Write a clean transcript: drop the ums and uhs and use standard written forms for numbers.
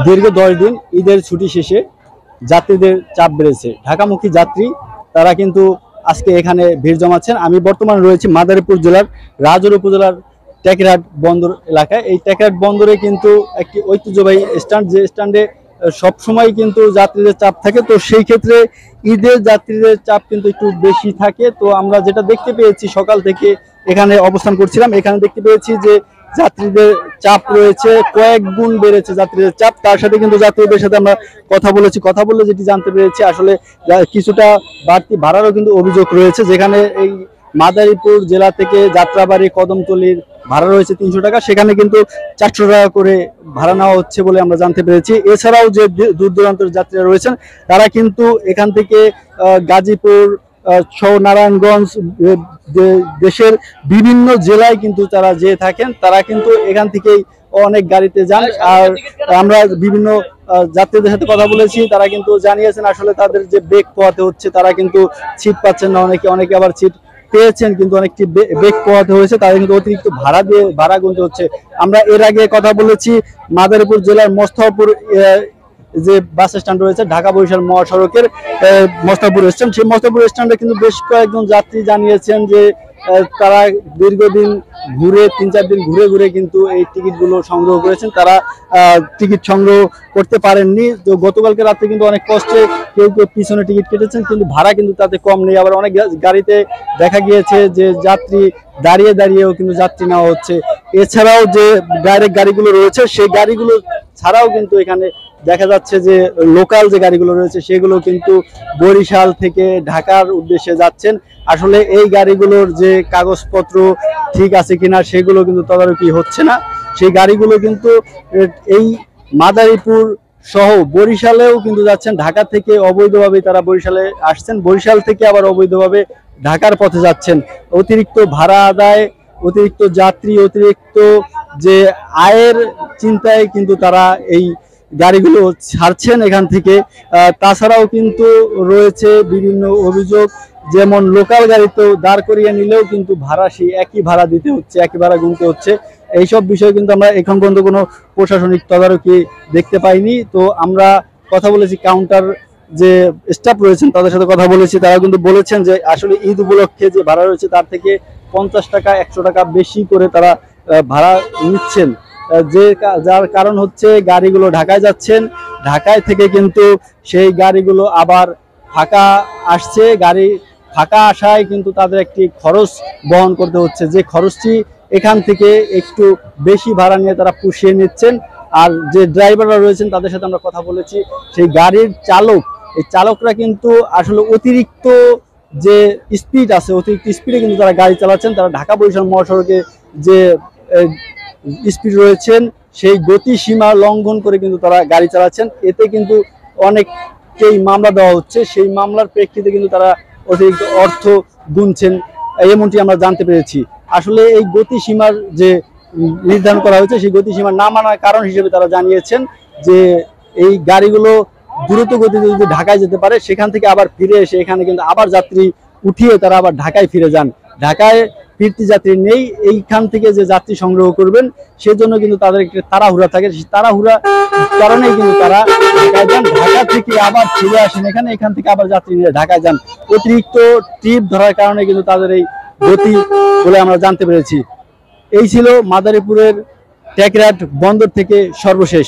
দীর্ঘ 10 দিন ঈদের ছুটি শেষে যাত্রীদের চাপ বেড়েছে। ঢাকামুখী যাত্রী তারা কিন্তু আজকে এখানে ভিড় জমাচ্ছেন। আমি বর্তমানে রয়েছি মাদারীপুর জেলার রাজৌর উপজেলার টেকরাট বন্দর এলাকায়। এই টেকরাট বন্দরে কিন্তু একটি ঐতিহ্যবাহী স্ট্যান্ড, যে স্ট্যান্ডে সবসময় কিন্তু যাত্রীদের চাপ থাকে। তো সেই ক্ষেত্রে ঈদের যাত্রীদের চাপ কিন্তু একটু বেশি থাকে। তো আমরা যেটা দেখতে পেয়েছি, সকাল থেকে এখানে অবস্থান করছিলাম, এখানে দেখতে পেয়েছি যে যাত্রীদের চাপ রয়েছে, কয়েক গুণ বেড়েছে যাত্রীদের চাপ। তার সাথে কিন্তু যাত্রীদের সাথে আমরা কথা বলেছি, কথা বললে যেটি জানতে পেরেছি আসলে কিছুটা বাড়তি ভাড়ারও কিন্তু অভিযোগ রয়েছে। যেখানে এই মাদারীপুর জেলা থেকে যাত্রাবাড়ি কদমতলীর ভাড়া রয়েছে 300 টাকা, সেখানে কিন্তু 400 টাকা করে ভাড়া নেওয়া হচ্ছে বলে আমরা জানতে পেরেছি। এছাড়াও যে দূর দূরান্তের যাত্রীরা রয়েছেন তারা কিন্তু এখান থেকে গাজীপুর সহ নারায়ণগঞ্জ, দেশের বিভিন্ন জেলায় কিন্তু তারা যেয়ে থাকেন। তারা কিন্তু এখান থেকেই অনেক গাড়িতে যান। আর আমরা বিভিন্ন যাত্রীদের সাথে কথা বলেছি, তারা কিন্তু জানিয়েছেন আসলে তাদের যে বেগ পোহাতে হচ্ছে, তারা কিন্তু সিট পাচ্ছেন না, অনেকে আবার সিট পেয়েছেন কিন্তু অনেকটি বেগ পোহাতে হয়েছে, তাদের কিন্তু অতিরিক্ত ভাড়া গুনতে হচ্ছে। আমরা এর আগে কথা বলেছি মাদারীপুর জেলার মোস্তফাপুর যে বাস স্ট্যান্ড রয়েছে ঢাকা বরিশাল মহাসড়কের মোস্তফাপুর স্ট্যান্ড, সেই মোস্তফাপুর স্ট্যান্ডে কিন্তু বেশ কয়েকজন যাত্রী জানিয়েছেন যে তারা দীর্ঘদিন ঘুরে 3-4 দিন ঘুরে ঘুরে কিন্তু এই টিকিটগুলো সংগ্রহ করেছেন। তারা টিকিট সংগ্রহ করতে পারেননি। তো গতকালকে রাতে কিন্তু অনেক কষ্টে কেউ পিছনে টিকিট কেটেছেন, কিন্তু ভাড়া কিন্তু তাতে কম নেই। আবার অনেক গাড়িতে দেখা গিয়েছে যে যাত্রী দাঁড়িয়ে দাঁড়িয়েও কিন্তু যাত্রী নেওয়া হচ্ছে। এছাড়াও যে ডাইরেক্ট গাড়িগুলো রয়েছে সেই গাড়িগুলো ছাড়াও কিন্তু এখানে দেখা যাচ্ছে যে লোকাল যে গাড়িগুলো রয়েছে সেগুলো কিন্তু বরিশাল থেকে ঢাকার উদ্দেশ্যে যাচ্ছেন। আসলে এই গাড়িগুলোর যে কাগজপত্র ঠিক আছে কিনা সেগুলো কিন্তু তদারকি হচ্ছে না। সেই গাড়িগুলো কিন্তু এই মাদারীপুর সহ বরিশালেও কিন্তু যাচ্ছেন, ঢাকা থেকে অবৈধভাবে তারা বরিশালে আসছেন, বরিশাল থেকে আবার অবৈধভাবে ঢাকার পথে যাচ্ছেন। অতিরিক্ত ভাড়া আদায়, অতিরিক্ত যাত্রী, অতিরিক্ত যে আয়ের চিন্তায় কিন্তু তারা এই গাড়িগুলো ছাড়ছেন এখান থেকে। তাছাড়াও কিন্তু রয়েছে বিভিন্ন অভিযোগ, যেমন লোকাল গাড়িতেও দাঁড় করিয়ে নিলেও কিন্তু ভাড়া সেই একই ভাড়া দিতে হচ্ছে, একই ভাড়া গুনতে হচ্ছে। এইসব বিষয়ে কিন্তু আমরা এখন পর্যন্ত কোনো প্রশাসনিক তদারকি দেখতে পাইনি। তো আমরা কথা বলেছি কাউন্টার যে স্টাফ রয়েছেন তাদের সাথে কথা বলেছি, তারা কিন্তু বলেছেন যে আসলে ঈদ উপলক্ষে যে ভাড়া রয়েছে তার থেকে 50 টাকা 100 টাকা বেশি করে তারা ভাড়া নিচ্ছেন। যার কারণ হচ্ছে গাড়িগুলো ঢাকায় যাচ্ছেন, ঢাকায় থেকে কিন্তু সেই গাড়িগুলো আবার ফাঁকা আসছে। গাড়ি ফাঁকা আসায় কিন্তু তাদের একটি খরচ বহন করতে হচ্ছে, যে খরচটি এখান থেকে একটু বেশি ভাড়া নিয়ে তারা পুষিয়ে নিচ্ছেন। আর যে ড্রাইভাররা রয়েছেন তাদের সাথে আমরা কথা বলেছি, সেই গাড়ির চালক, এই চালকরা কিন্তু আসলে অতিরিক্ত যে স্পিড আছে, অতিরিক্ত স্পিডে কিন্তু তারা গাড়ি চালাচ্ছেন। তারা ঢাকা বরিশাল মহাসড়কে যে স্পিড রয়েছেন সেই গতি সীমা লঙ্ঘন করে কিন্তু তারা গাড়ি চালাচ্ছেন। এতে কিন্তু অনেককেই মামলা দেওয়া হচ্ছে, সেই মামলার প্রেক্ষিতে কিন্তু তারা অতিরিক্ত অর্থ গুনছেন, এমনটি আমরা জানতে পেরেছি। আসলে এই গতি সীমার যে নির্ধারণ করা হয়েছে সেই গতি সীমা না মানার কারণ হিসেবে তারা জানিয়েছেন যে এই গাড়িগুলো দ্রুত গতিতে যদি ঢাকায় যেতে পারে, সেখান থেকে আবার ফিরে এসে এখানে কিন্তু আবার যাত্রী উঠিয়ে তারা আবার ঢাকায় ফিরে যান। ঢাকায় ফিরতি যাত্রী নেই, এইখান থেকে যে যাত্রী সংগ্রহ করবেন সেজন্য কিন্তু তাদের একটি তাড়াহুড়া থাকে, সেই তাড়াহুড়া কারণেই কিন্তু তারা ঢাকায় যান, ঢাকা থেকে আবার ফিরে আসেন এখানে, এখান থেকে আবার যাত্রী নিয়ে ঢাকায় যান। অতিরিক্ত ট্রিপ ধরার কারণে কিন্তু তাদের এই গতি বলে আমরা জানতে পেরেছি। এই ছিল মাদারীপুরের টেকরাট বন্দর থেকে সর্বশেষ।